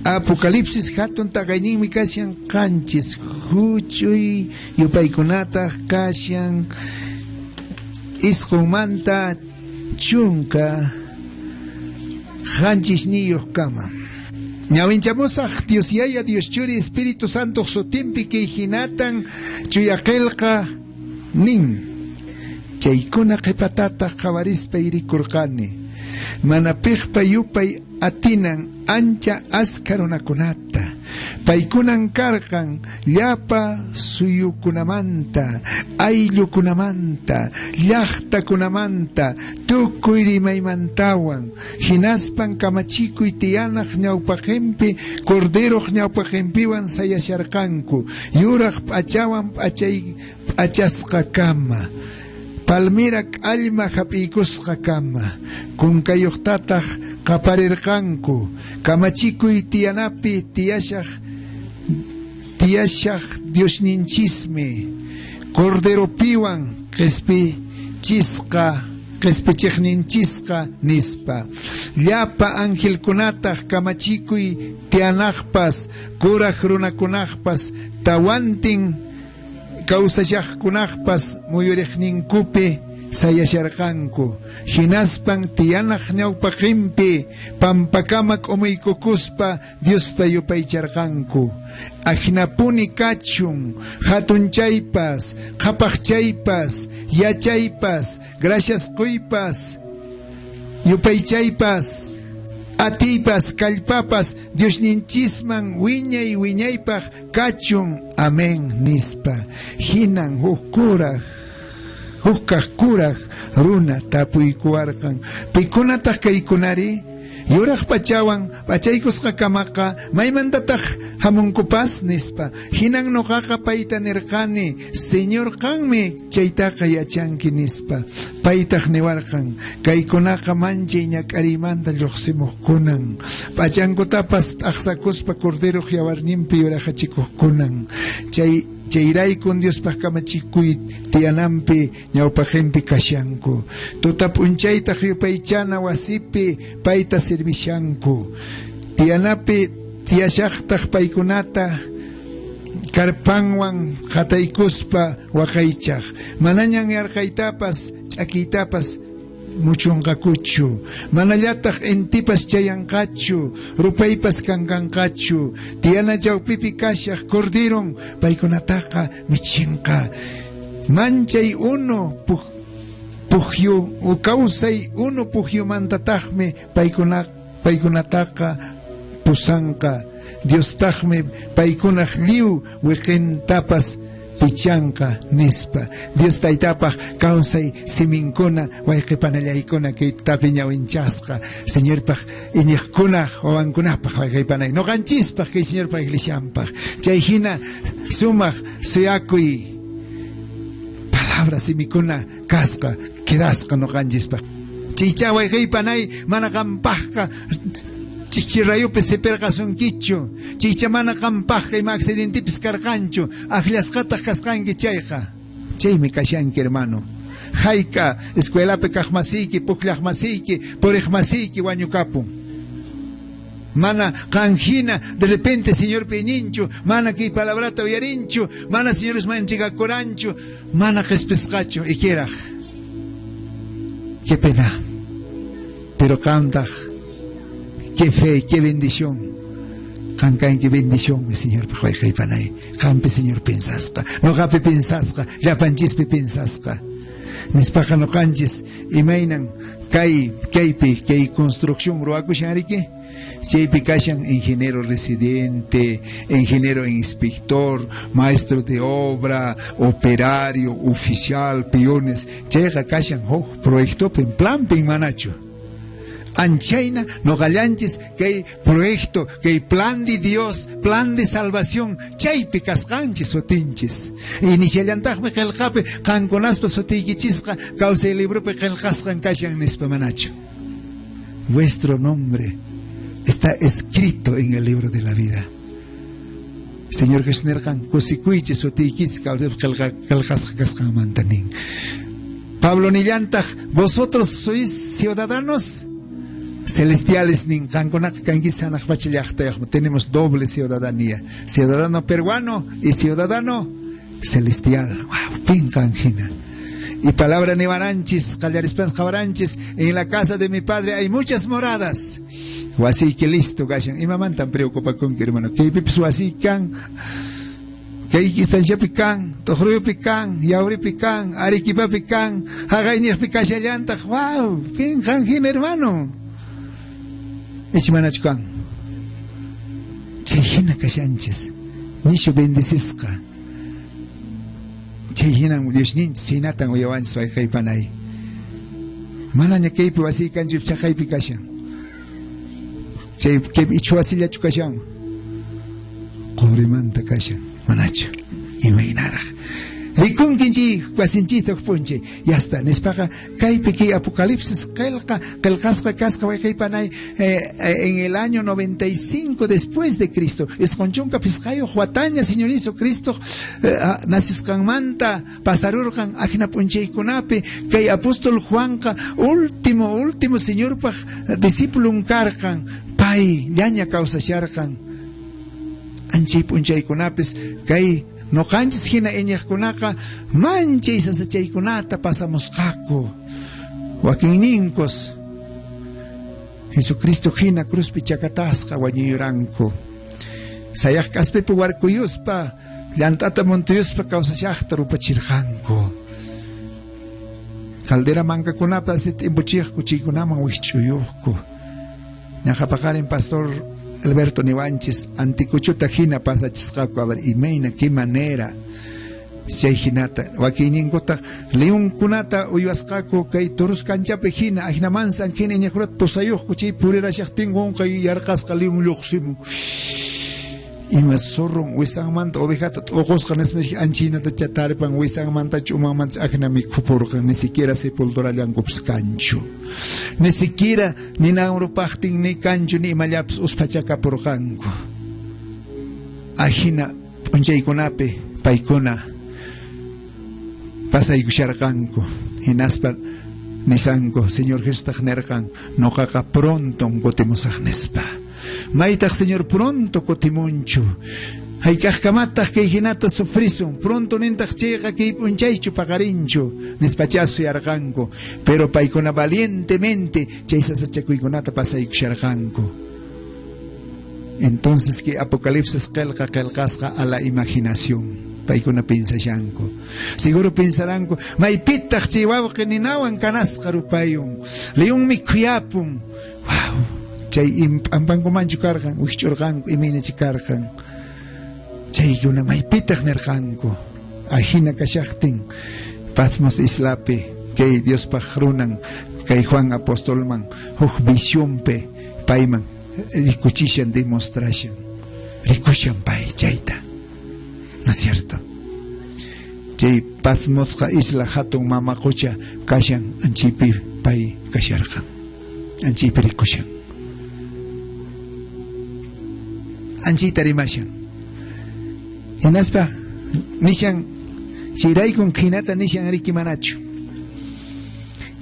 Apocalipsis hatun tagaynimi kasyan kanchis huchuy yupaykunata kasyan isqumanta chunka hanchis niyuq kama. Ñawinchamusaq Dios Yaya Dios Churi Espíritu Santo sutimpi kay hinatan chuyaqelqa nin chaykuna qhipatataq qawarispa irikurqani mana piqpa yupay atinan ancha askha runakunata paykunan karqan llapa suyukunamanta ayllukunamanta llaqtakunamanta tukuy rimaymantawan hinaspan kamachikuy tiyanaq ñawpaqinpi corderoq ñawpaqinpiwan sayasharqanku yuraq p'achawan p'achasqa kama palmirak alma hap'ikusqa kama kunkayuqtataq qaparirqanku kamachikuy tiyanapi tiyashaq Diosninchismi corderopiwan qespichiqninchisqa nispa llapa angelkunataq kamachikuy tiyanaqpas kuraq runakunaqpas tawantin kawsashaqkunaqpas muyuriqninkupi sayasharqanku hinaspan tiyanaq ñawpaqinpi pampakamak umuykukuspa Diospa yupaycharqanku ajnapuni kachun hatunchaypas qhapaqchaypas yachaypas graciasquypas yupaychaypas atipas kallpapas Diosninchisman wiñaypaq kachun amén nispa hinan hukaq kuraq runa tapuykuwarqan pikunataq kaykunari yuraq pachawan pachaykusqa kamaqa maymantataq hamunkupas nispa hinan nuqaqa payta nirqani Señor qanmi chaytaqa yachanki nispa paytaq niwarqan kaykunaqa manchay ñak'arimanta lluqsimuqkunan p'achankutapas aqsakuspa corderoq yawarninpi yuraqachikuqkunan chayraykun Diospaq kamachikuy tiyananpi ñawpaqinpi kashanku tuta p'unchaytaq yupaychana wasipi payta servishanku tiyanapi tiyashaqtaq paykunata karpanwan qataykuspa waqaychaq manañan yarqaytapas ch'akiytapas muchunqakuchu manallataq intipas chayanqachu rupaypas kankanqachu tiyana chawpipi kashaq corderon paykunataqa michinqa manchay uno puqyu kawsay uno puqyumantataqmi paykunataqa pusanqa Diostaqmi paykunaq lliw wiqintapas pichanqa nispa Dios taytapaq kawsay siminkuna wayqipanallaykuna kaytapi ñawinchasqa Señorpaq iñiqkunaq wawankunapaq wayqaypanay noqanchispaq kay Señorpaq iglesianpaq chay hina sumaq suyakuy palabra simikuna kasqa quedasqa noqanchispaq chaycha wayqaypanay mana qampaqqa chichirayupi siperqasunkichu chicha mana qampaqqa ima accidentipis karqanchu aqllasqataq kasqanki chayqa chaymi kashanki hermano hayka escuelapi kaq masiyki pukllaq masiyki puriq masiyki wañukapun mana qanhina de repente Señor pininchu mana kay palabrata uyarinchu mana Señor manchigakuranchu mana qespisqachu ikiraq qué pena pero qamtaq qué fe, qué bendición. Kankan, qué bendición, mi Señor. Kampe, Señor, pensasca. No gape pensasca. La panchispe pensasca. Nispaja no canches. Imainan, kaipi, kay construcción, roakusharike. Chaypi kashan ingeniero residente, ingeniero inspector, maestro de obra, operario, oficial, peones. Chayga kashan, proyecto pen plan pen manacho. Anchaina no gallanches que hay proyecto, que hay plan de Dios, plan de salvación, chaypi kasqanchis sotinchis. Inicialantaqmi qillqapi qankunaspa sotiykichisqa kawsay libropi qillqasqan kashan nispa manachu. Vuestro nombre está escrito en el libro de la vida. Señor Jesús nerqan kusikuychis sotiykichisqa kawsay qillqasqa kasqan mantanin. Pablo nillantaq, vosotros sois ciudadanos celestiales nin kankonak kankisanak pachillajtayaj. Tenemos doble ciudadanía, ciudadano peruano y ciudadano celestial. Wow, pinkanjina. Y palabra nevaranchis, callarispas jabaranchis, en la casa de mi padre hay muchas moradas. O así que listo, gashan. Y mamá tan preocupa con que hermano, que pipsu así can, que hay distancia pican, tojruyo pican, yauri pican, arequipa pican, hagaini picachallanta. Wow, pinkanjin hermano. Echimanachkan. Chejina kashanchis, nisho bendecizca. Chehinan Dios nin sinatan uyawan soy kaypanay. Mananya kaypi wasi kanjip chakaypi kashan. Chay kaypi ichuasilla chukashan. Qobrimanta kashan. Manacho. Imaginaraj. Rikun kinchi wasinchista punche. Ya está. Nespaja kaypi ki apocalipsis kelkasqa kasqa way kaypanay en el año 95 después de Cristo. Esconchunka piscayo huataña señorizo Cristo nasisqanmanta pasarurqan ajna punchaykunapi kay apóstol Juanqa último señor paj discípulo karqan pay llaña kawsasharqan anchi punchaykunapis kay no canches hina eñajkunaqa mancha isasachaykunata pasamos qako wakinninkos Jesucristo hina cruzpi chakatasqa wañuyuranku sayaq k'aspipi warkuyuspa llantata montuyuspa kawsashaqta rupachirqanku caldera mankakunapa tiempuchiyaq kuchiykunaman wikch'uyuqku ñaqapaqarin pastor Alberto Nivanches, anticuchuta hina pasachisqaku, a ver, imeina, qué manera, chay hinata, wakininkuta, león kunata, uyasqaku, kay turus kanchape hina, ajnamansan hina, ñakurat posayuq, kuchay purera shaqtingun, kay yarqasqa león luqsimu. Ima zorron, wisangmanta, ovejata, ojosqan esmej anchinata chataripan, wisangmanta chumamanta, ajna mikupurqan, ni siquiera sepultura llankupis kanchu. Ni siquiera ni naurupachtin ni kanchu ni imallapas uspachakapurqanku. Ajina punchaykunapi paykuna pasaykusharqanku. Hinaspa nisanku, Señor Jesús nerqan, noqaqa pronto kutimusaq nispa. Maytaq Señor pronto kutimunchu. Haykaqkamataq kay hinata sufrisun, pronto nintaq chayqa kay punchaychu paqarinchu, nispachasu yarqanku, pero paykuna valientemente chay sasachakuykunata pasaykusharqanku. Entonces que Apocalipsis qelqasqa a la imaginación, paykuna pensashanku. Seguro pensaránku, maypitaq chay wawqi ninawan kanasqa rupayun, leonmi kuyapun, wow, chay ampankumanchu karqan, wikch'urqanku, imaynachi karqan. Chaykuna maypitaq nirqanku ajina kashaqtin Patmos islapi kay Diospaq runan kay Juan apostolman huk visionpe payman rikuchishan demostrashan rikushan pay chayta, ¿no es cierto? Chay Patmosqa isla hatun mamaqucha kashan anchipi pay kasharqan anchipi rikushan anchita rimashan. Hinaspa nishan chiraykun hinata nishan arikimanachu.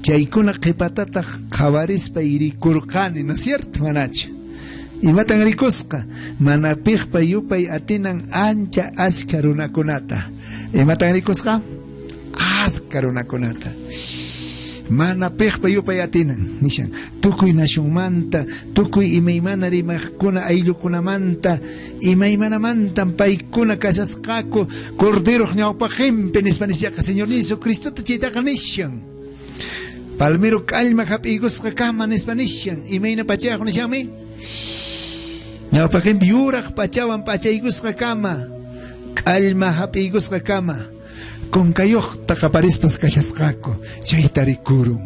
Chaykuna qipatata qawarispa irikurqani, ¿no es cierto? Manachu. Imatan rikusqa manapikpa yupay atinan ancha aska runakunata. Imatan rikusqa aska runakunata. Manapikpa yupay atinan nishan tukuy nasyunmanta, tukuy imaymana rimaqkuna ayllukunamanta, imaymanamanta paykuna kasasqaku cordero ñawpaqinpi nispanisyaqa Señor Jesucristota chaytaqa nishan palmero k'allma hap'iykusqa kama nispanishan imayna pachayaq nishanmi ñawpaqinpi yuraq pachawan pachaykusqa kama k'allma hap'iykusqa kama kunkayuqta qaparispas kashasqaku chayta rikurun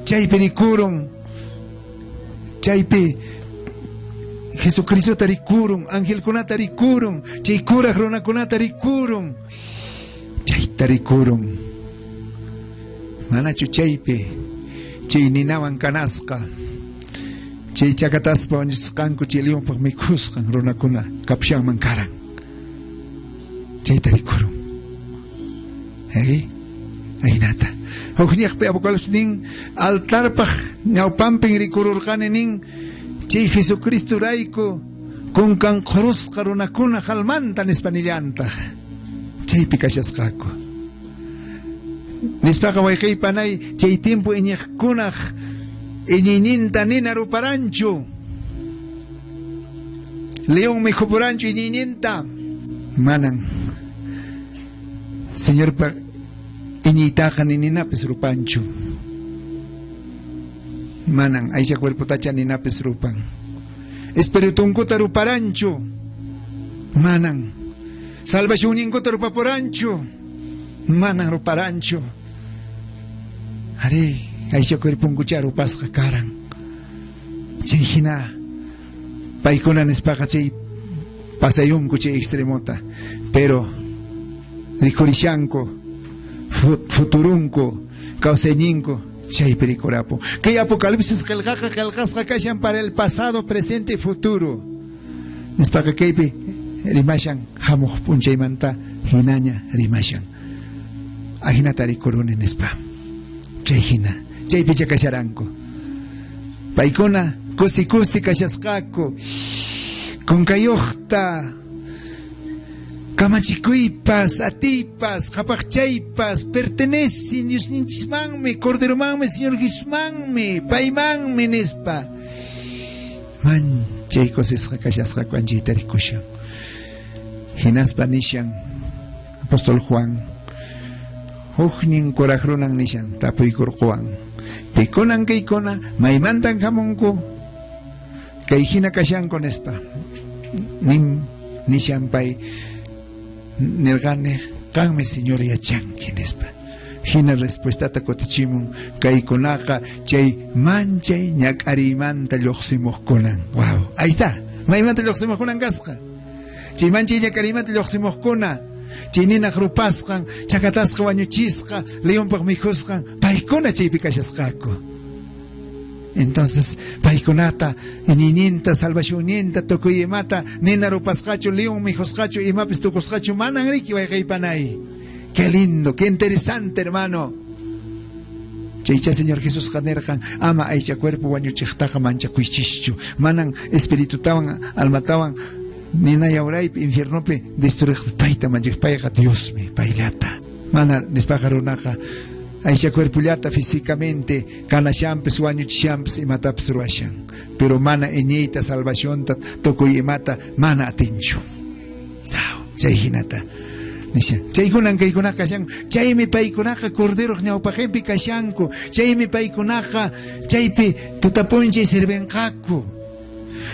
chaypi rikurun chaypi Jesucristo tarikurun, angelkunata rikurun, chay kuraq runakunata rikurun, chay tarikurun. Manachu chaypi, chay ninawan kanasqa, chay chakataspa wañusqanku chay liwanpaq mikusqan runakuna kapshanman karan. Chay tarikurun. Ay nata. Hukniakpe Apocalipsis nin altarpaj ñawpanpin rikururqani nin chay Jesucristo rayku kunkan qurusqa runakuna halmanta nispanillanta chaypi kashasqaku nispaqa wayqiypanay chay tiempo iñiqkunaq iñiñinta nina ruparanchu león mi jupuranchu iñiñinta manan Señor pa iñitaqa ninapis rupanchu manan aysha cuerpo tacha ninapis rupan espiritunkuta ruparanchu manan salvacioninkuta rupapuranchu manan ruparanchu are aysha cuerpunkucha rupasqa karan chay hina paykuna nispaqa chay pasayunku chay extremota pero rikurishanku futurunku causeñinku chay pericurapo que Apocalipsis kelqasqa kashan para el pasado presente y futuro nispaqa kaypi rimashan hamuq punchaymanta hinaña rimashan ahinata rikuruni nispa chay hina chaypi chakasharanku paykuna kusi kashasqaku kunkayuqta kamachikuypas, atipas, japaqchaypas, pertenecen Diosninchikmanmi, Corderomanmi, Señor Jesusmanmi, paymanmi nispa. Manchay cosasqa kashasqaku anchayta rikushan. Hinaspa nishan Apóstol Juan, huknin kuraq runan nishan tapuykurquwan. Pikunan kaykuna maymantan hamunku, kay hina kashanku nispa. Nishan pay Nergane, canme señor yachanki nespa. Hina respuesta ta kotichimun, kaikonaka, chay manchay ñakarimanta lluqsimuqkunan. Wow, ahí está. Maymanta lluqsimuqkunan kasqa. Chay manchay ñakarimanta lluqsimuqkuna. Chay ninaq rupasqan, chakatasqa wañuchisqa, leonpaq mikhusqan, paykuna chaypi kashasqaku. Entonces, paikunata, iñininta, salvacioninta, tokuyimata, nina rupasqachu, león mijosqachu, imapis tukusqachu, manan riki wayqaypanay. Qué lindo, qué interesante, hermano. Chaycha Señor Jesús qanerqan, ama aycha cuerpo wañuchiqtaqa manchakuychischu, manan espiritutawan, almatawan, nina yauraypi, infiernopi, destruiq payta manchakpayqa Diosmi, paylata. Mana nispaqa runaqa, Aisha cuerpullata físicamente, canashampes, wañuchishampes, y matapes ruashan. Pero mana eñeita, salvación, tocoy y mata, mana atincho. Chay hinata. Chay kunan kay kunakashan, chay mi pay kunaka cordero ñawpajempi kashanku, chay mi pay kunaka, chaypi tutapunche sirvenkaku.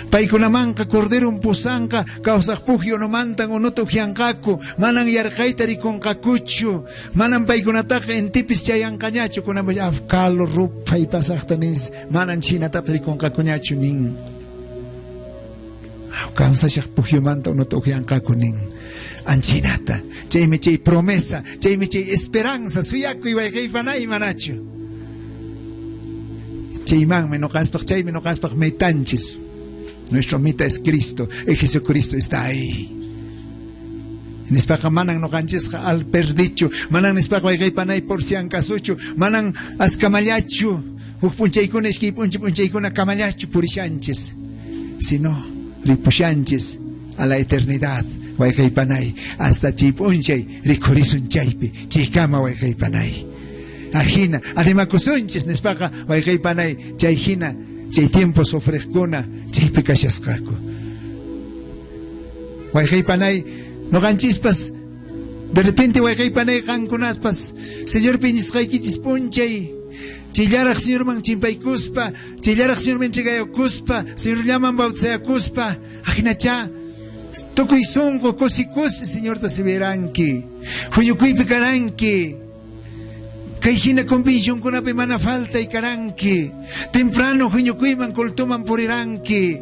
Paykunamanqa cordero pusanqa kawsaqpugyo no mantan unutu hianqaku manan yarqayta rikunqakuchu manan paykunataqa entipis chayanqañachu kunaman afkalo ruphay pasaqta nis manan chinatapas rikunqakuñachu nin kawsashaqpugyo manta unutu hianqaku nin anchinata chaymi chay promesa chaymi chay esperanza suyakuy wayqaypanay manachu chaymanmi noqaspaq chaymi noqaspaq metanchis. Nuestro meta es Cristo, y Jesucristo está ahí. Nispaqa manan no ganchisqa al perdichu, manan nispaqa wayqaypanay por si ancasuchu, manan askamallachu, punchaykuna ishki punchaykuna kamallachu purishanchis, sino ripushanchis a la eternidad, wayqaypanay, hasta chipunchay, rikurisun chaypi, chikama wayqaypanay. Ajina, animakusunchis nispaqa wayqaypanay, chayhina, chay tiempo sofrejkuna, chay pikashasqaku. Wayqaypanay, no ganchispas, de repente wayqaypanay qankunaspas, Señor piñisqaykichis punchay, chillaraq Señor man chimpaykuspa, chillaraq Señor man chigayukuspa, Señor llaman bautizayakuspa, ajinacha, tukuy sunqu kusikusi Señor tasiberanki, huñukuypi karanki, Kayhina convicción con ape mana falta y caranque. Temprano huñukuyman kultuman puriranque.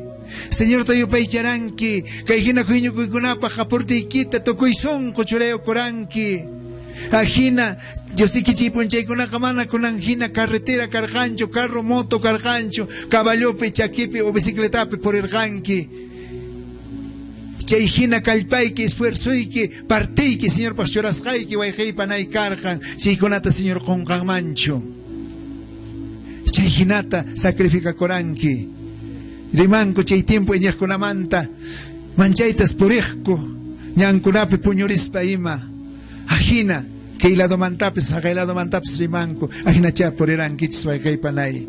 Señor tayo paicharanque. Kayhina huñukuy con apa japorte y quita tokuy son cochureo coranque. Ajina, yo sí que chipunchay con akamana con angina, carretera, cargancho, carro, moto, cargancho, caballope, chaquipe o bicicletape por el ranque. Chayhina kallpayki, esfuerzuyki, partiyki, Señor Pachurasqayki, wayqiypanay karqan, chaykunata, Señor, qunqanmanchu. Chayhinata sacrificakoranki. Rimanku chay tiempo iñaqkunamanta, manchaytas puriqku, ñankunapi puñurispa ima. Ajina, que ilado mantapis, ilado mantapis rimanku, ajina cha purirankichis wayqiypanay.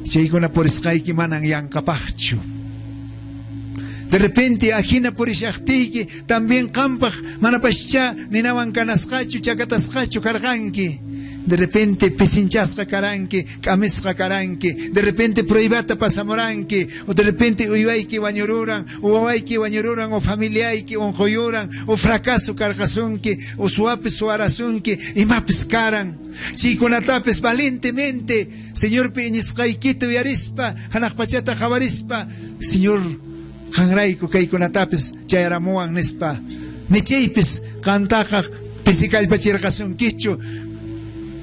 Chaykuna purisqayki manan yankapaqchu. De repente, ajina purishaqtiyki, también qampaq manapascha ninawan kanasqachu, chakatasqachu karqanki. De repente pisinchasqa karanki, kamisqa karanki, de repente prohibata pasamoranki, o de repente uywayki wañururan, o wawayki wañururan, o familiayki onjoyuran, o fracaso karqasunki, o suapis suarasunki, imapis karan. Chaykunatapis valientemente, Señor piñisqaykita uyarispa, hanaqpachata qawarispa, Señor qanrayku kaykunatapis chayaramuwan nispa, nichaypis qantaqa pisikallpachirqasunkichu,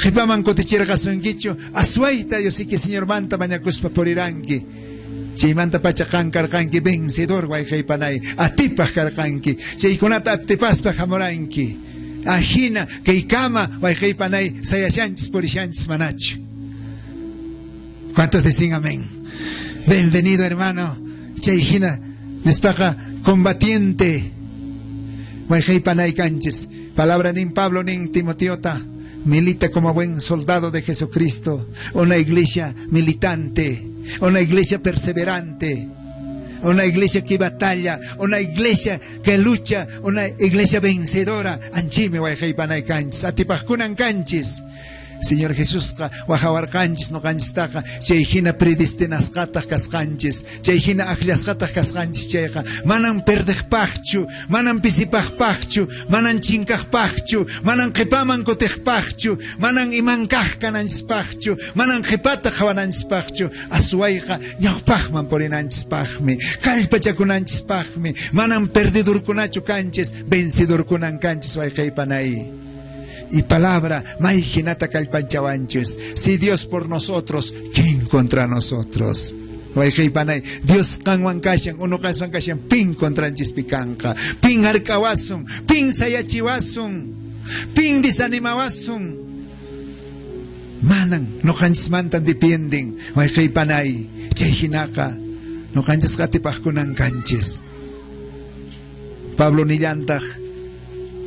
Jipaman kotichirqasunkichu, aswayta Diosiki Señor manta mañakuspa puriranki. Chaymanta pacha karqanki vencedor wayqiypanay, atipaq karqanki, chaykunata aptipaspa hamuranki. Ajina kaykama wayqiypanay sayashanchis purishanchis manachu. ¿Cuántos dicen amén? Bienvenido, hermano. Chayhina nispaqa combatiente wayqiypanay kanchis. Palabra nin Pablo nin Timoteota. Milita como buen soldado de Jesucristo, una iglesia militante, una iglesia perseverante, una iglesia que batalla, una iglesia que lucha, una iglesia vencedora. Anchime wayqiypanay kanchis, atipaqkunan kanchis. Señor Jesús, wahawarqanchis no kanchistaqa, chayhina predestinasqataq kasqanchis, chayhina aqllasqataq kasqanchis chayqa, manan perdeqpaqchu, manan pisipaqpaqchu, manan chinkaqpaqchu, manan qipaman kutiqpaqchu, manan imankaq kananchispaqchu, manan qipata qawananchispaqchu, aswayqa ñawpaqman purinanchispaqmi, kallpachakunanchispaqmi, manan perdidurkunachu kanchis, vencedurkunan kanchis wayqiypanay. Y palabra, maijinata kalpanchawanchus. Si Dios por nosotros, ¿quién contra nosotros? Dios kanwan kashan, uno kaswan kashan, pin kontranchis pikanka, pin arkawasun, pin sayachiwasun, pin desanimawasun. Manan, no kanchis mantan dependen, wayqiypanay, chayhinaka, no kanchis katipaqkunan kanchis. Pablo nillantaj,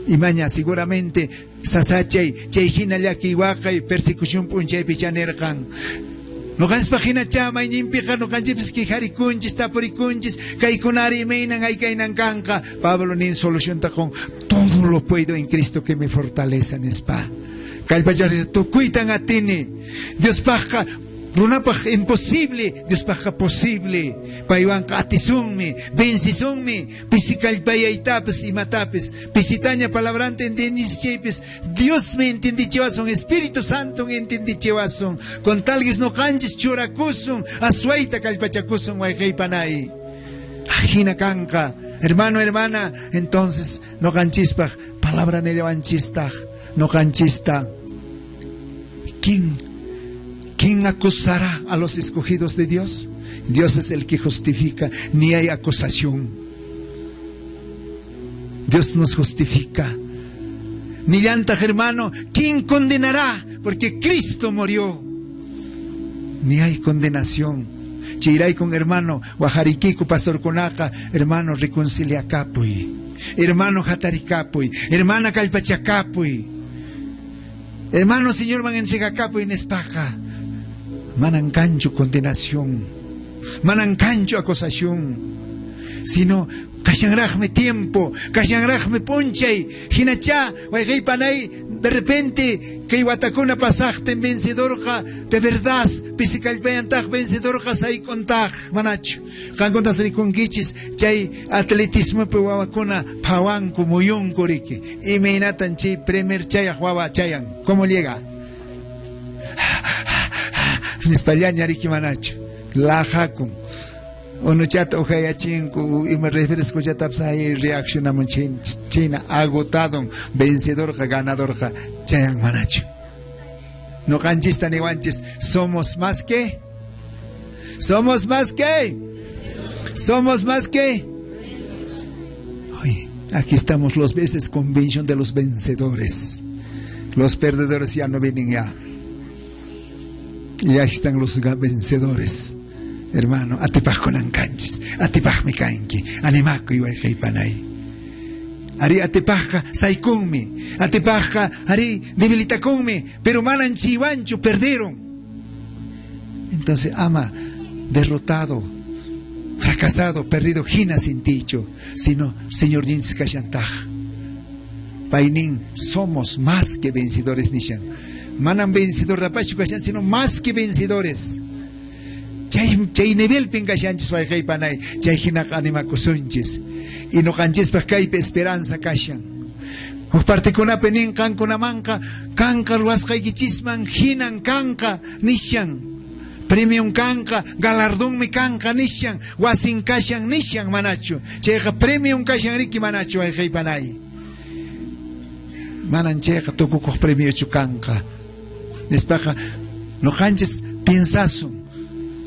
imaña seguramente sasachay, chayhina llakiwaqay, persecución punchay pichanerqan. No kanchis pagina chama inimpiqa, no kanchis kijarikunchis, tapurikunchis, kaykunari meinan aykainan kanqa. Pablo nin solución con todo lo puedo en Cristo que me fortalece en spa. Kalpachar tu cuitan a tini. Dios paja runapaj imposible, Dios paja posible. Paiwan katisunmi, bencisunmi, pisikalpayaytapis y matapis, pisitaña palabrante entendichepis. Dios me entendichewason, Espíritu Santo me entendichewason. Con talguis no canchis churacusun, asuaita kalpachacusun wayqiypanay. Ajina kanka, hermano, hermana, entonces no canchispaj, palabra nelevanchistaj, no canchista. ¿Quién acusará a los escogidos de Dios? Dios es el que justifica, ni hay acusación. Dios nos justifica. Ni llanta, hermano, ¿quién condenará? Porque Cristo murió. Ni hay condenación. Chiray con hermano, Guajariquico, Pastor Conaca, hermano, reconcilia capuy, hermano Jataricapuy, hermana Calpachacapuy, hermano Señor Van Enchegacapuy Nespaca. Manancancho condenación, manancancho acusación, sino kashanrajme tiempo, kashanrajme ponchay, hinacha, wayqiypanay, de repente, que Iwatacuna pasaste vencedorja, de verdad, pisicalpayantaj vencedorja say contaj, manacho, kancontas riconquichis, chay atletismo pewawacuna, pawan como yon coriki, y meinatan chay primer chay ajuaba chayan, ¿cómo llega? Nispallaña riki manacho, la jacum. Uno chat ojayachinko y me refieres que ya taps ahí reaccionamos China agotado vencedor ganador chayan manacho. No canchista ni guanches, somos más que Aquí estamos los veces convención de los vencedores. Los perdedores ya no vienen ya. Y ahí están los vencedores. Hermano, atipaj con ancanchis, atipaj me canqui, animaco y panay. Ari atipajka saikunmi, atipajka ari debilitakunmi, pero manan chivancho perdieron. Entonces, ama, derrotado, fracasado, perdido, jina sin dicho, sino Señor Jins Kashantaj. Painin, somos más que vencedores, Nishan. Manan vencedor rapachu kashan, sino más que vencedores. Chay nivel pingashanchis wayqay panay, chay hinak animakusunchis. Y no canches pa kaype esperanza kashan. O partikunape nin kankunamanka, kanka ruasqaykichisman hinan kanka nishan. Premium kanka, galardonmi kanka nishan, wasin kashan nishan manachu. Chayqa premium kashan riki manachu wayqay panay. Manan chayqa tukukuq premio chukanka. Nespaqa no canches pinsasun.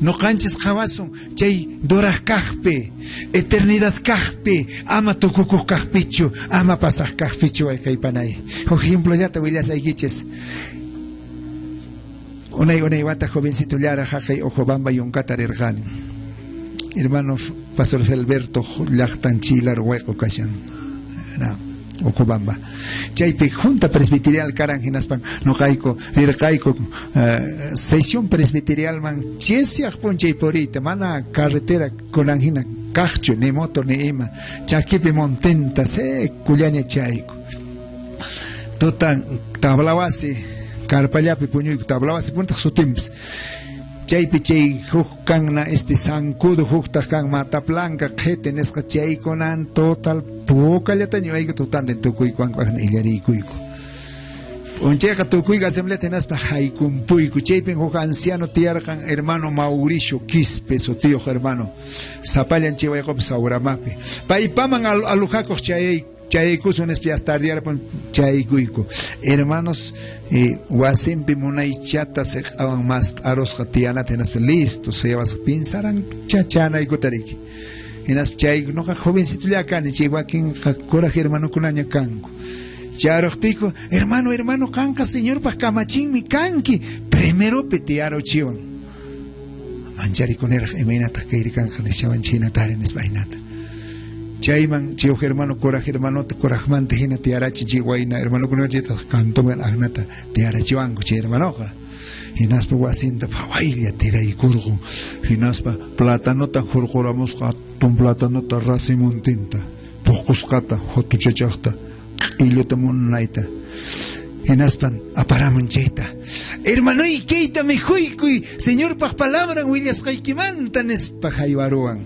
No canches kawasun, chay doraj kahpe, eternidad kahpe, ama tukukuj kahpichu, ama pasaj kahpichu ay panay. Por ejemplo, ya te voy a decir, unay wata jovencito lara jajay ojo bamba y un catarirgani. Hermano Pastor Felberto lachtan chilar hueco cashan. Okobamba. Chaype junta presbiterial karanginaspan no caico, rircaico sesión presbiterial man chiesiak ponchay porita mana carretera con angina cacho ni moto ni ima chaquipe montenta se culiania chaico totan tablawasi carpallape puñuico tablawasi punta sutimps chaype chay hukkanna zancudo hukta kan mata blanca jete nesqa chaykunan total pucallata ñuayku tutande tukuyku ank'aqna illarikuyku unchayqa tukuyqa asamblea tenaspa haykumpuyku chaypin huk anciano tiyarqan hermano Mauricio Quispe sutiyoq hermano sapallan chiwayqopi Sauramapi paypaman alujakuq chaykusun espiastardiarpun chaykuyku hermanos wasimpi munaychata se awan mas arosqa tiyana tenaspa listo se vas pinsaran chachanaykutarik enas chay noqa jovencito ya kani chay wakin coraje hermano kunaña kanku charoqtiku hermano kanka señor pa kamachinmi kanki primero petiaro chiwan manchari kuneraq imaynata kayri kanqa nishawan chinatari nisbaynata chayman chiw hermano coraje hermano corajmante hina tiarachi chiwayna hermano kunaña kantoman agnata tiarachiwanku chay hermanoqa hinaspa wasinta pawaylla tiraykurqu hinaspa platanota hurquramusqa tun platanota rasimuntinta puqusqata hotuchachaqta q'illuta munayta hinaspan aparamun chayta hermanoy kayta mijuykuy señorpaq palabran willasqaykimanta nispa haywaruwan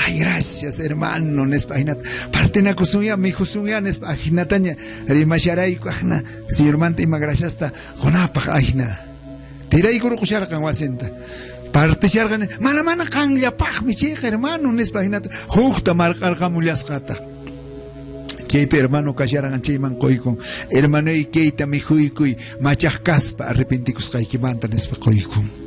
ay gracias hermano nespa hinata partenakusunya mijusunya nespa ajinataña rimasharayku ajna señormanta ima graciasta qunapaq ajna tiraykurqusharqan wasinta partisharqan mana qanllapaqmi chayqa hermano nespa hinata hukta marqarqamullasqata chaypi hermano kasharan chayman qoykun hermanoy kayta mijuykuy machaq kaspa arrepentikusqaykimanta nespa qoykun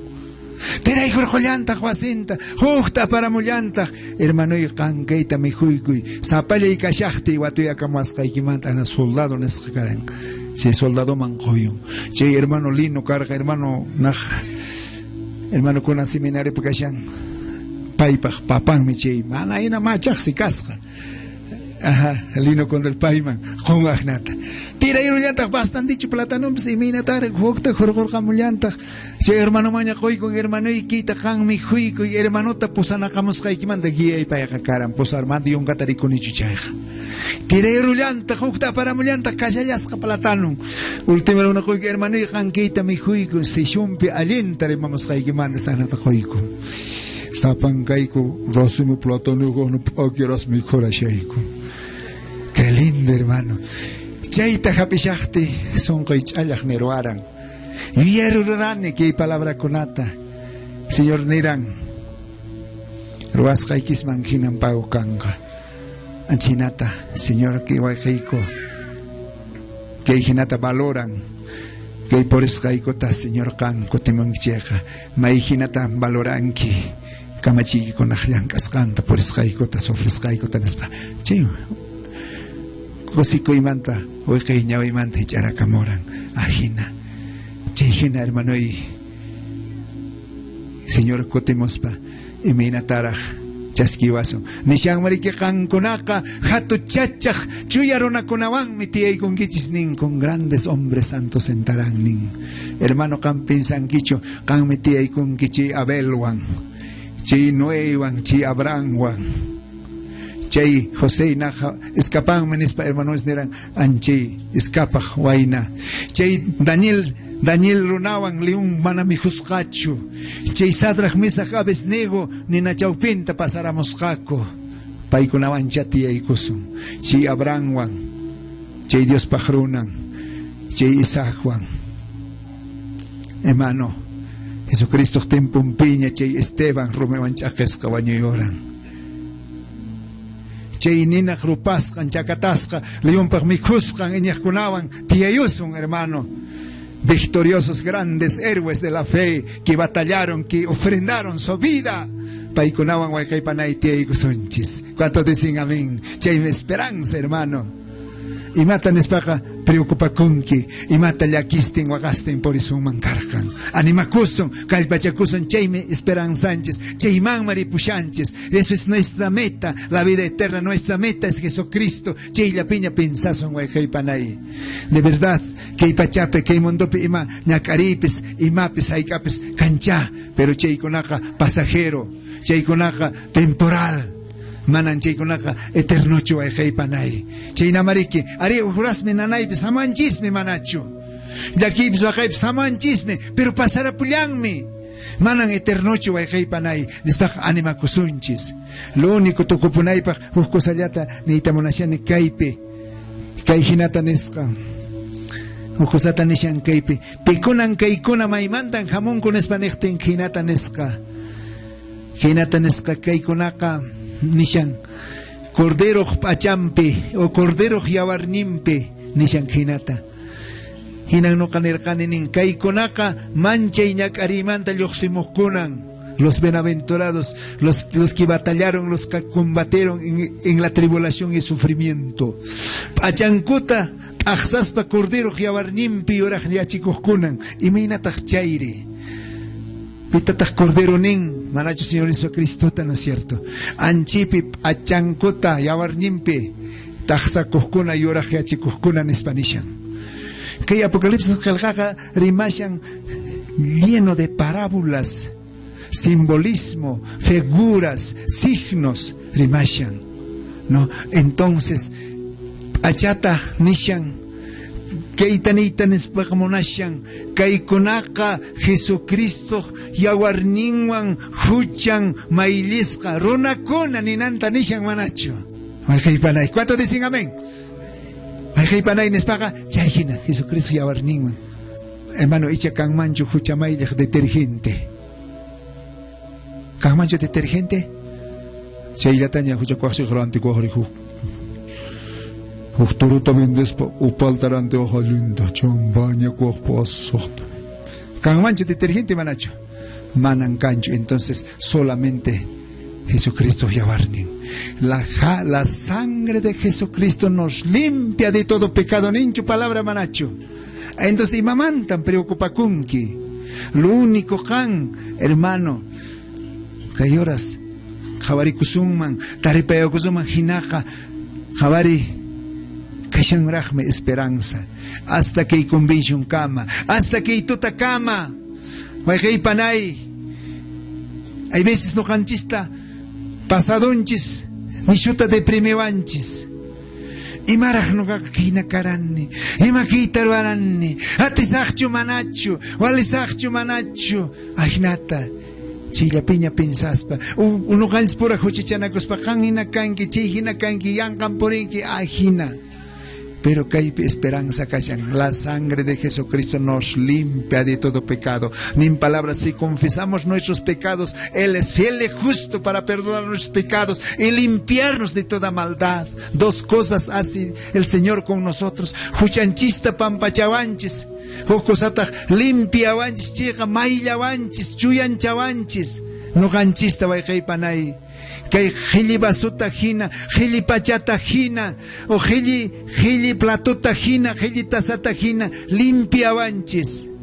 Teray jorjollantaq wasinta, hukta paramullantaq, hermanoy qankayta mijuykuy, sapallay kashaqti watuya kamasqaykimanta ana soldado nisqa karan, chay soldado man qoyun, chay hermano lino karqa hermano naq, hermano kuna seminario kashan, paypaq papanmi chay, mana ina machaqsi kasqa. Ajá, lino con el paiman, con agnata. Tira y rullantag bastan dicho platanum, si mina tare, hukta, jorjorjamullantag. Si hermano maña coy con hermano y quita can mi juico y hermanota pusana camusca y manda guía y paya cacaran, pues armando y un catarico ni chuchaja. Tira y rullantag, hukta para mullantag, callayasca platanum. Última una coy que hermano y can quita mi juico, se chumpe alientare, vamos a que manda sanata juico. Sapan caico, rosimo platanugo, no quieras mi corajeiko. Qué lindo, hermano. Chaita japishakti son coichalaj neruaran. Vierurane que hay palabra conata. Señor Niran. Ruascaikis manginan pago kanga. Anchinata, señor que guayco. Que hinata valoran. Que por escaicota, señor canco temancheja. Maihinata valoranki. Kamachiki con ajlancas canta por escaicota, sobre escaicota nespa. Chiu. Josico imanta, oike ñawa imanta hicharacamoran, ajina. Chihina hermano y Señor Cotemospa, y Minataraj, Chasquiwaso. Nishan Marique Canconaca, Hatu Chachach, Chuyarona Conawan, mi tía y con Gichis nin, con grandes hombres santos sentarán nin. Hermano Campin Sanquicho, Can mi tía y con Gichi Abelwan, Chi Nuewan, Chi Abranwan. Chay José Naja escapan menispa hermanos neran anchi escapa huayna. Chay Daniel Runawan León manami juzgachu. Chay Sadrach Mesa Javes Nego ni Nachaupinta pasáramos jaco. Paikunawan chati aikusun. Chay Abranwan. Chay Dios Pajrunan. Chay Isajuan. Hermano Jesucristo tempumpiña Chay Esteban Romewan Chaques Cabañoran. Chay nina grupascan, chacatasca, león permicuscan, eñacunaban, tiayusun, hermano. Victoriosos grandes héroes de la fe que batallaron, que ofrendaron su vida. Paikunawan, huaycaipanay, tiayusunchis. ¿Cuántos dicen amén? Chay esperanza, hermano. Y matan espaja preocupa kunki, y mata llaquisten guagasten por eso mancarjan. Animacuson, calpachacuson, chayme esperanzanches, chayman maripuchanches. Eso es nuestra meta, la vida eterna, nuestra meta es Jesucristo. Chay la piña pensason guaycaipanay. De verdad, que ipachape, que mondope, ima, ñacaripes, imapes, haikapes, cancha, pero chay conaja pasajero, chay conaja temporal. Manan chay conaja eternocho ay panay. Chay namariki, ari ujurasme nanaypes amanchisme manacho. Yakipes wajaypes amanchisme, pero pasara pullanme. Manan eternocho ay panay, nispaj anima kusunchis. Lo único tokupunaypaj ujkosallata neitamonashani kaype. Kay hinata nesqa. Ujkosata nishan kaype. Pikunan kaykuna maymantan jamón con espanejten hinata nesqa. Hinata nesqa kaykunaka nishan cordero pachampe o cordero yawarnimpe nishan hinata hinan no kanerkani nin kaykunaka mancha iñak arimanta lluqsimuqkunan los bienaventurados, los que batallaron, los que combatieron en la tribulación y sufrimiento. Pachankuta ahsaspa cordero yawarnimpi oraj yachikuqkunan imaynataq chayri Pitatak cordero nin, manacho Señor Jesucristo, ¿no es cierto? Anchipi, achancota, yawarnimpi, taxacucuna y orajiachicuna en espanishan. Que Apocalipsis caljaja rimashan lleno de parábolas, simbolismo, figuras, signos, rimashan. ¿No? Entonces, achata nishan. Kaitan espagamonashan, kaikunaka Jesucristo yawarninwan huchan mailisca, runakuna ninanta nishan manacho. Ayjaipanay, ¿cuántos dicen amén? Ayjaipanay nespaga, chayhina, Jesucristo yawarninwan. Hermano, echa canmancho huchamaylej detergente. Canmancho detergente? Chaylataña huchacuaxi grande cuajrihu. Ujturu también despa upaltarante hoja linda, chambaña cuerpo asoto. Canmancho detergente manacho. Manan cancho, entonces solamente Jesucristo yavarnin. La sangre de Jesucristo nos limpia de todo pecado. Nincho palabra manacho. Entonces imamantan preocupacunki. Lo único can, hermano, que horas jabari kusumman, taripeo kusumman hinaja, jabari Kashan rajme esperanza, hasta que convention cama, hasta que tuta cama, Wajay panay. Hay veces no canchista, pasadonchis, ni chuta deprimewanchis. Y maraj no kakina karanni, y maquita ruaranni, atisachchu manachu, walisachchu manachu, ajnata. Chila piña pensaspa, uno gans pura huchichanacospa, hangina kanki, chihina kanki, yankan porinki, ajina. Pero que hay esperanza, callan. La sangre de Jesucristo nos limpia de todo pecado. Min palabras, si confesamos nuestros pecados, Él es fiel y justo para perdonar nuestros pecados y limpiarnos de toda maldad. Dos cosas hace el Señor con nosotros. Huchanchista pampachawanchis. Hukosata limpia wanchis, chica mayla wanchis, chuyancha wanchis. No ganchista vayjay panay. kay khili basuta hina, khili pachata hina, o khili platuta hina, khili tasata hina, limpiawanchis.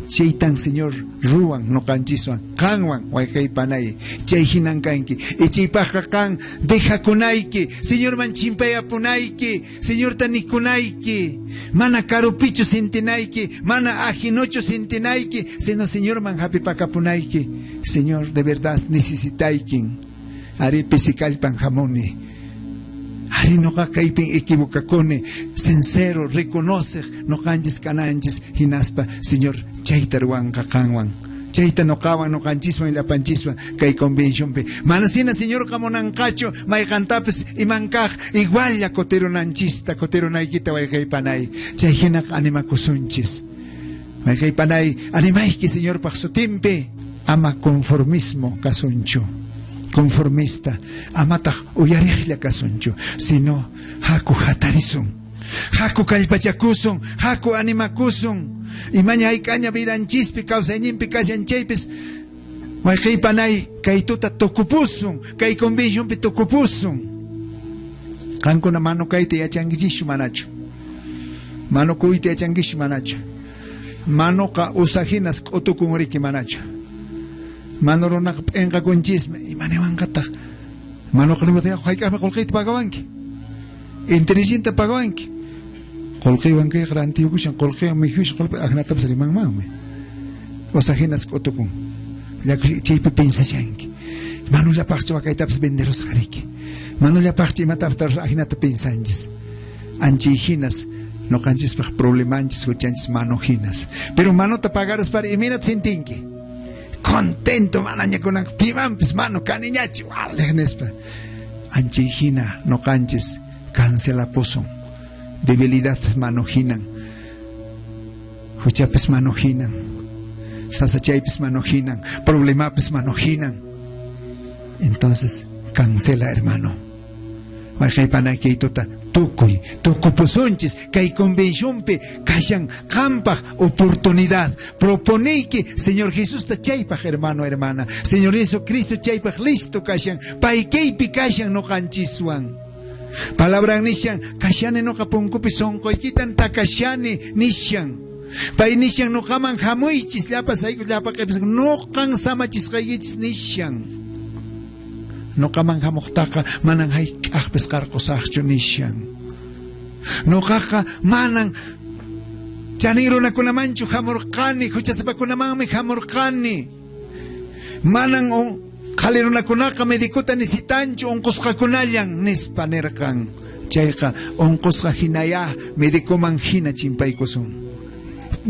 Chaytan Señor ruan no kanchiswan kanwan waykay panay chay hinan kanki ichaypaqa kan deja kunayki Señor man chimpaya punayki Señor tanikunayki mana karupichu sintinayki mana ajinocho sintinayki sino Señor man hapipaka punayki Señor de verdad necesitaykin ari pisikalpan jamoni ari no kakaipin equivocacone sincero reconoce no canches cananches hinaspa Señor chaytarwan kakanwan chayta no kawan no kanchiswan la panchiswan kay convention pe manasina Señor kamonancacho may cantapes imankaj igual ya kotero nanchista kotero naikita waykay panay chay hinak anima kusunchis waykay panay animayki Señor paksotimpe ama conformismo kasuncho conformista amataj uyarihlla kasuncho sino haku hatarisun haku kallpachakusun haku animakusun imaña aykaña vidanchispi kawsayninpi kashanchaypis waykay panay kay tuta tukupusun kay conventionpi tukupusun qankuna mano kayta yachankichishchu manachu mano kuyta yachankichu manachu mano ka usahinas k'utukunriki manachu mano runaq p'inqakunchismi imanewankataq mano qrimutaq hayk'aqmi qullqiyta pagawanki inteligente pagawanki qullqiwan kay qrantiyukushan qullqiwan mihush qullqi ajnatapas rimanmanmi usahinas k'utukun chaypi pensashanki mano llapaqcha wakaytapas venderos qariki mano llapaqcha imataptas ajnata pensanchis anchey hinas noqanchispaq problemanchis huchanchis mano hinas pero manota pagaras para iminata sintinki contento manaña con pimampis mano caniñachi walejnespa anchihina no canches cancela pozo debilidad manojinan huchapes manojinan sasachaypes manojinan problemapes manojinan entonces cancela hermano wajay panaki tota tukuy tukupusunchis kay convencionpe kashan qampaq oportunidad proponeyki Señor Jesús ta chaypaq hermano hermana Señor Jesucristo chaypaq listo kashan paykaypi kashan noqanchiswan palabra nishan kashani noqa punkupi sonqoykitan takashani nishan pay nishan noqaman hamuychis llapas llapaqipis noqan samachisqaykichis nishan noqaman hamuqtaqa manan hayk'aqpis qarqusaqchu nishan noqaqa manan chanin runakunamanchu hamurqani huchasapakunamanmi hamurqani manan qhali runakunaqa medikuta nisitanchu unqusqakunallan nispa nirqan chayqa unqusqa hinaya medikuman hina chimpaykusun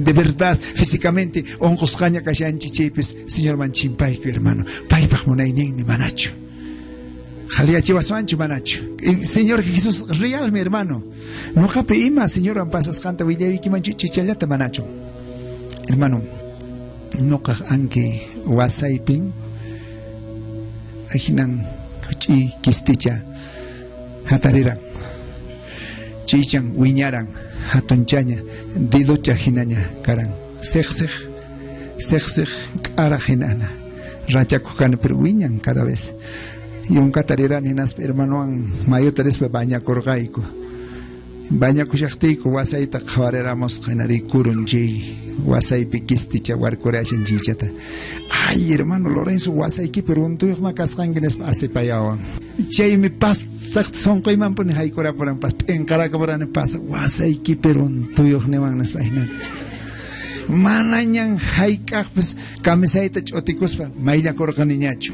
de verdad físicamente unqusqaña kashanchi chaypis Señor man chimpayku hermano paypaq munayninmi manachu Jaliachiwasuanchu manachu. Señor Jesús, real mi hermano. No jape ima, Señor, ampasas canta videoiki manchu chichallata manachu. Hermano, no ka anke wasaipin. Ajinan chi kisticha hatariran. Chichan wiñaran hatunchaña diducha hinaña karan. Sej ara hinana. Rachakukan pero wiñan cada vez. Y un catarirán inas hermano an mayotares baña corgaico baña kushaktico wasaita khawareramos khanari kurunji wasai pikisti chawar korashin jichata ay hermano Lorenzo wasai ki peruntu ma kasqanguines hace payawan chay mi pas sakt son qoyman pun hay kora poran pas en karaka poran pas wasai ki peruntu yohnewan nas pahina manañan haykaq pues camisaita chotikuspa maylla korqaniñachu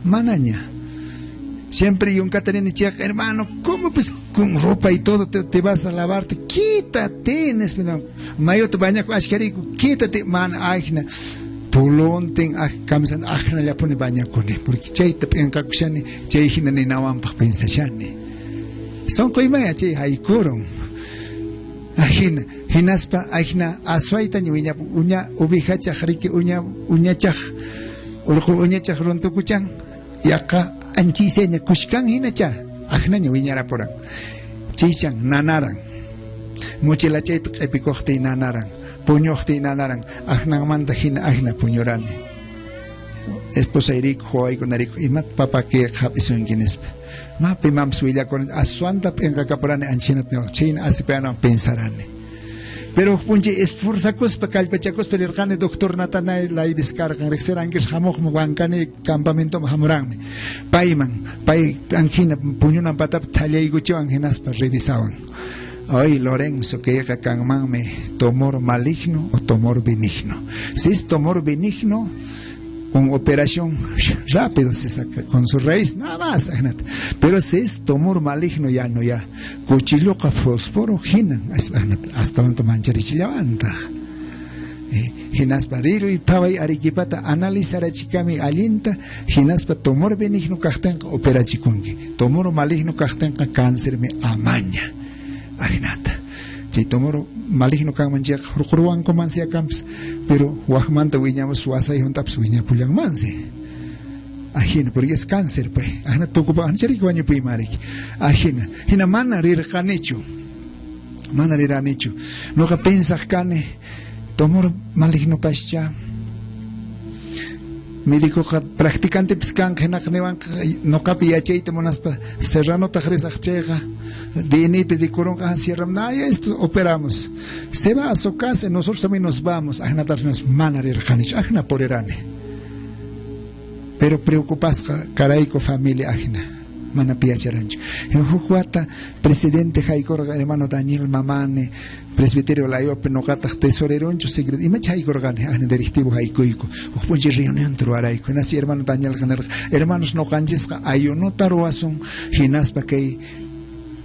manaña siempre y un catarina chica hermano cómo pues con ropa y todo te vas a lavarte quítate mayo te baña con ashkariku quítate man ajna pulón ten camisan ajna le pone baña con él porque chay te penka kushani chay hina ni nawan pa pensashani son koimaya chay haikuron ajina hinaspa ajna aswaita ni uña ubija chahriki uña chaj urqu uña chaj rontukuchan yaka anchiseña kushkan hinacha ajnaña wiñara poran chichan nanaran mochila chayta q'ipikuqti nanaran puñuqti nanaran ajnanmanta hina ajna puñurani esposa irik hoy con arik imat papa que hapiso en guinespe ma pimam suilla con asuanta penga caporane anchinat no china asipeana pensarane pero punche esforza cos pa calpachacos pelergane doctor natana la ibiscar kan rexer angir hamok mugankane campamento hamurangme paiman pai angina puñuna patap thalia igucho anginas pa revisaban. Hoy Lorenzo que llega me tumor maligno o tumor benigno. Si es tumor benigno, con operación rápido se saca, con su raíz, nada más. Pero si es tumor maligno, ya no, ya. Cuchiloca fósforo, ginan, hasta donde mancharichi levanta. Ginas pariro y pavay ariquipata analizar a chicami alienta, ginas pa tumor benigno cachtenca operachikungi. Tumor maligno cachtenca cáncer me amaña. Arinata. Si tomoro maligno kang manjak rukuruan ko mansi akams pero wahmanta wiñamos suasa y juntaps wiña pulang mansi. Ahina porque es cáncer pues. Ahina toko pa anchari ko anyo pimarik. Ahina hina mana rir kanichu. Mana rir anichu. No ka pensas kane tomoro maligno pascha. Médico practicante piscan que no capilla cheite monaspa serrano tajres achega dini pedicuron que cierran nada esto operamos se va a su casa nosotros también nos vamos a natarnos manarir janish ajna por erane pero preocupas caraico familia ajna mana piacharancho en Jujuata presidente Jaicor hermano Daniel Mamane presbiterio la yo penocata tesoreroncho secreto y me Jaicor gane ajna directivo Jaicoico opunche reunión truaraico nací hermano Daniel hermanos no canjes ayono taroason jinaspa que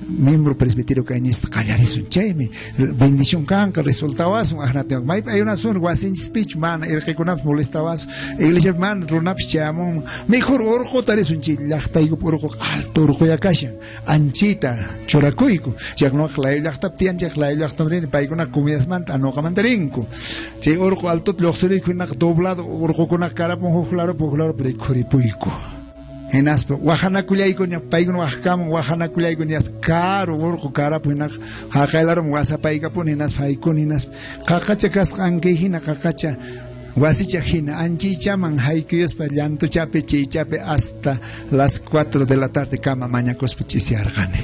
miembro presbiterio que en esta callares un cheme bendición canca resultabas un agnate mai hay una son wasin speech man el que con molestabas iglesia man runap chamon mejor orjo tares un chilachta y por alto orjo ya kashan anchita choracoico ya no la lachta tian ya la lachta ren pai con comidas man no camandarinco che orjo alto lo suri con doblado orjo con cara claro pero coripuico en aspe wahana kulay ko niya paigon wahkam wahana kulay ko niya caro worko cara punak hakailar wasa paiga pun enas paikon enas kakacha kas angehina kakacha wasicha hina anchicha man haikiyos pa llanto chape chichape hasta las 4 de la tarde kama mañana cospechisiar gane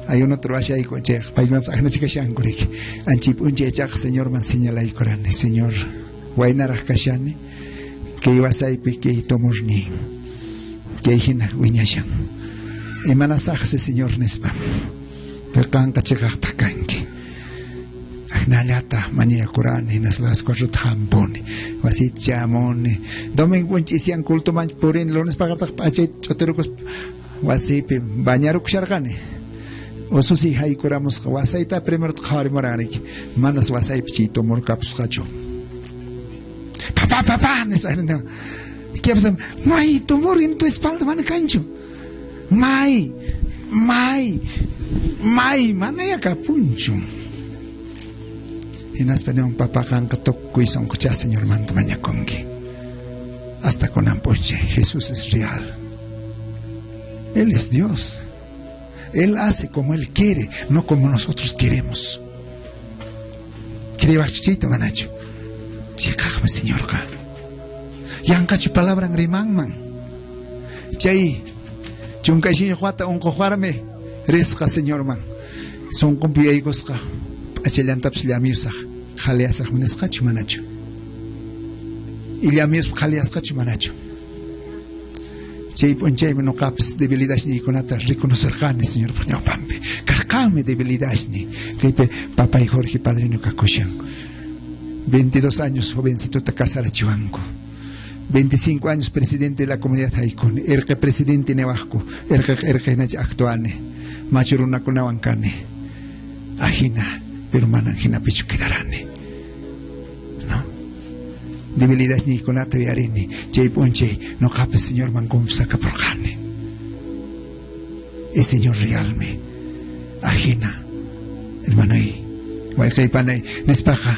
hay un otro así con che paigon ajna chica shangurik anchip unche chak señor man señala y corane señor wainara kashane que ibas ahí pique tomorni que hina wiñashan y manasajse señor nespa percanca chegachta kanki agnalata mania curani nas las 4 tamponi wasit chamoni domingo enchisian culto man porin lunes pagatak pache choterucos wasipi bañaruk shargane oso si hay curamos wasaita primer khari moranik manas wasai pichito morcapus hacho papá nespa ¿qué pasa? Mai, tumor en tu espalda, man cancho. Mai, mana ya capuncho. Y nas pene un papá canca toco y son cuchas señor manto maña congi. Hasta con ampoche, Jesús es real. Él es Dios. Él hace como Él quiere, no como nosotros queremos. Kiribachito manacho. Chicajme señor ka. Yang kachi palabra ng rimangman. Chay, chungkay siya kwata ang kuharme, riska señor man. Son kumpiyaygos ka, achelyantap silyamiyusak, khaliasak manes ka chumanacho. Ilyamiyus khalias ka chumanacho. Chay ponchay menokapis debilidad ni konata reconocer kane señor puño pampe. Karkame debilidad ni. Kaype papá y Jorge padrino kakushan. 22 años jovencito te casara chivanco. 25 años presidente de la comunidad Haikon, erke presidente Nevasco, erke nach actuane, machuruna kunawankane, ajina, pero manangina pecho quedarane, ¿no? Debilidad ni conato y arene, chay ponche, no cape señor mangum saca porjane, el señor realme, ajina, hermano y, guaycay panay, nespaja.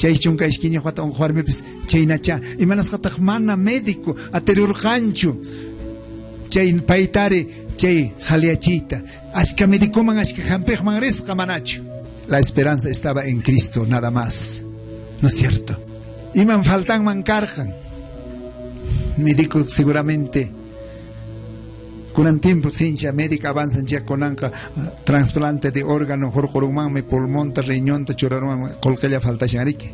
Chay chunka esquiña jata un juarme pues chay nacha y manas jata mana médico aterur gancho chay paitare chay jaliachita asca médico man asca jampej man resca manacho. La esperanza estaba en Cristo nada más, ¿no es cierto? Y man faltan man carjan médico seguramente con tiempo ciencia médica avanzan ya con trasplante de órgano jorcorumame pulmón riñón chorarumame colquella falta shanrique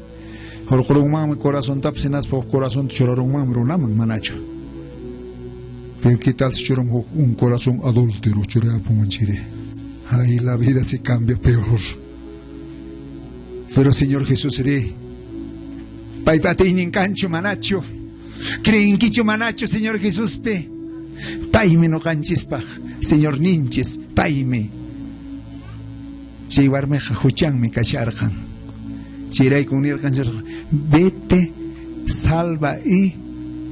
jorcorumame corazón tapsenas por corazón chorarumame runaman manacho. Pero qué tal si choram un corazón adúltero chorea pumanchire. Ahí la vida se cambia peor. Pero Señor Jesús re pai patin cancho manacho creen quicho manacho Señor Jesús pe paime no canches pa Señor ninches paime chivarme jajuchan me cacharjan chiray kunir cancher vete salva y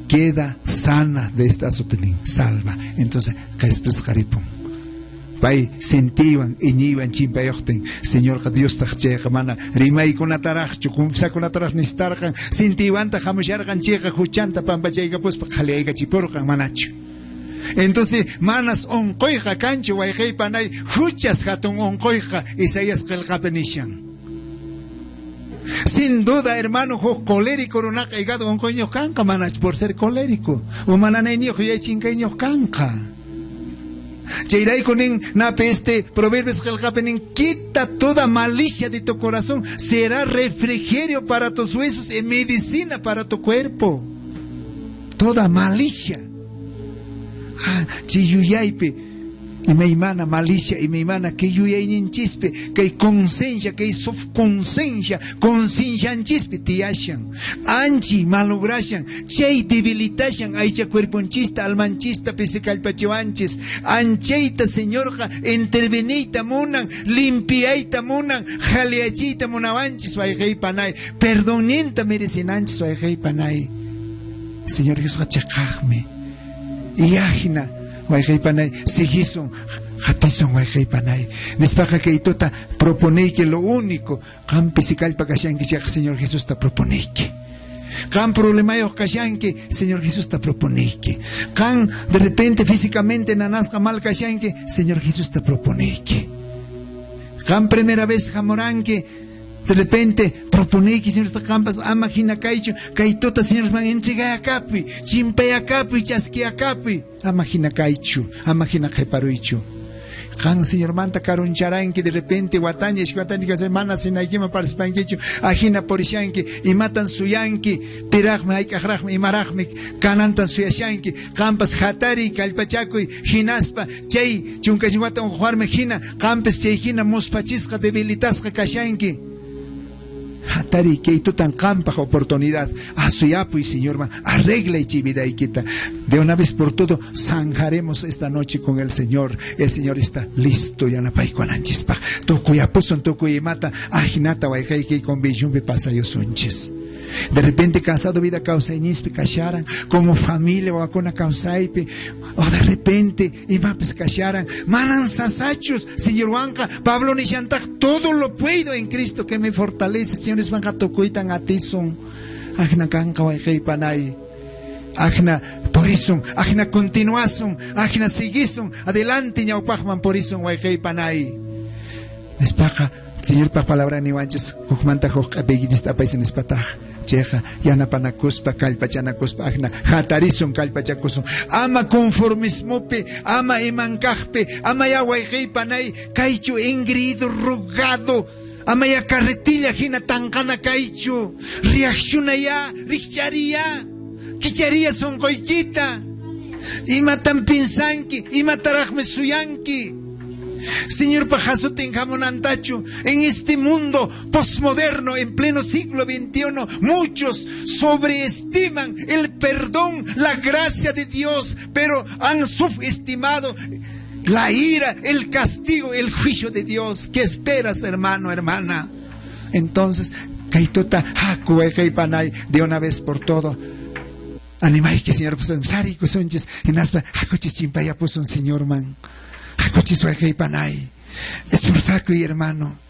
queda sana de esta sotenín salva entonces caespres jaripon pai sentiban iñiban chimpayochten Señor Dios tache mana rimay con atarach kumsa con atarach nistarjan sentiban ta jamusharjan cheja juchanta pampachayga pues jaleaiga chiporjan manacho. Entonces manas onkoija cancho waijay panay huchas hatun onkoija Isaías keljapenishan. Sin duda, hermano, colérico no llegado un coño canca, manach, por ser colérico. O mananenio que ya chinqueño canca. Cheiray con en nape proverbios que el happening quita toda malicia de tu corazón, será refrigerio para tus huesos y medicina para tu cuerpo. Toda malicia. Chiyuyaype. Y mi hermana malicia, y mi hermana que yo ya en chispe, que hay conciencia, que hay conciencia en chispe, tiashan, anchi, malograshan, chay debilitashan, aicha cuerpo chista, almanchista, pese calpachoanches, ancheita, señorja, intervenita munan, limpiaita munan, jaleachita munavanches, waijay panay, perdonenta merecenanches, waijay panay. Señor Jesús, achacajme, y ágina. Waijay panay, seguison, hatison waijay panay. Nespaja que itota propone que lo único, can pisical pakashan que Señor Jesús está propone que. Can problema yo kashan que Señor Jesús está propone que. Can de repente físicamente nanasca mal kashan que Señor Jesús está propone que. Can primera vez jamorán que de repente propone que Señor está campas amagina caicho, caitota Señor man entrega a capi, chimpe a capi, chasqui a capi, amagina caicho, amagina jeparuicho. Can Señor manta carun charán que de repente guataña, guataña que semana sin aikima para spanquicho, ajina porishanki, y matan suyanki, pirajme, aikajrajme, y marajme, canantan suyashanki, campas hatari, calpachaco y jinaspa, chay, chuncachiguata un juarme jina, campes chay jina, muspachisca, debilitasca kashanki. Hatari que tú tan campa oportunidad a su yapu y Señor man arregla y chivida y quita de una vez por todo zanjaremos esta noche con el Señor está listo ya na pai con anchispa toco ya puso toco y mata ajinata waijay que con bejumbe pasa yo sunches de repente cansado vida causa inispe cacharan como familia o con causaipe o de repente y mapes cacharan manan sasachos Señor Juanca Pablo ni chantaj todo lo puedo en Cristo que me fortalece señores van a tocuitan a ti son ajna canca waijay panay ajna por eso ajna continuason ajna seguison adelante ñaupajman por eso waijay panay les paja Señor pa palabra ni wanches hukmanta huk abegidista paisen espataj cheja yana panakuspa kalpachanakuspa ajna hatarison kalpachakuson ama conformismope ama emancajpe ama ya waijay panay kaicho engrido rogado ama ya carretilla jina tancana kaicho reacciona ya richaría kicharía son koikita ima tan pinsanki ima tarajme suyanki Señor pajazo tengamos antacho en este mundo posmoderno en pleno siglo XXI muchos sobreestiman el perdón, la gracia de Dios, pero han subestimado la ira, el castigo, el juicio de Dios. ¿Qué esperas, hermano, hermana? Entonces, kaitota panay de una vez por todo. Animay que Señor pues sari kusonches en aspa hakochis chimpaya pues un Señor man. Esforzar, hermano.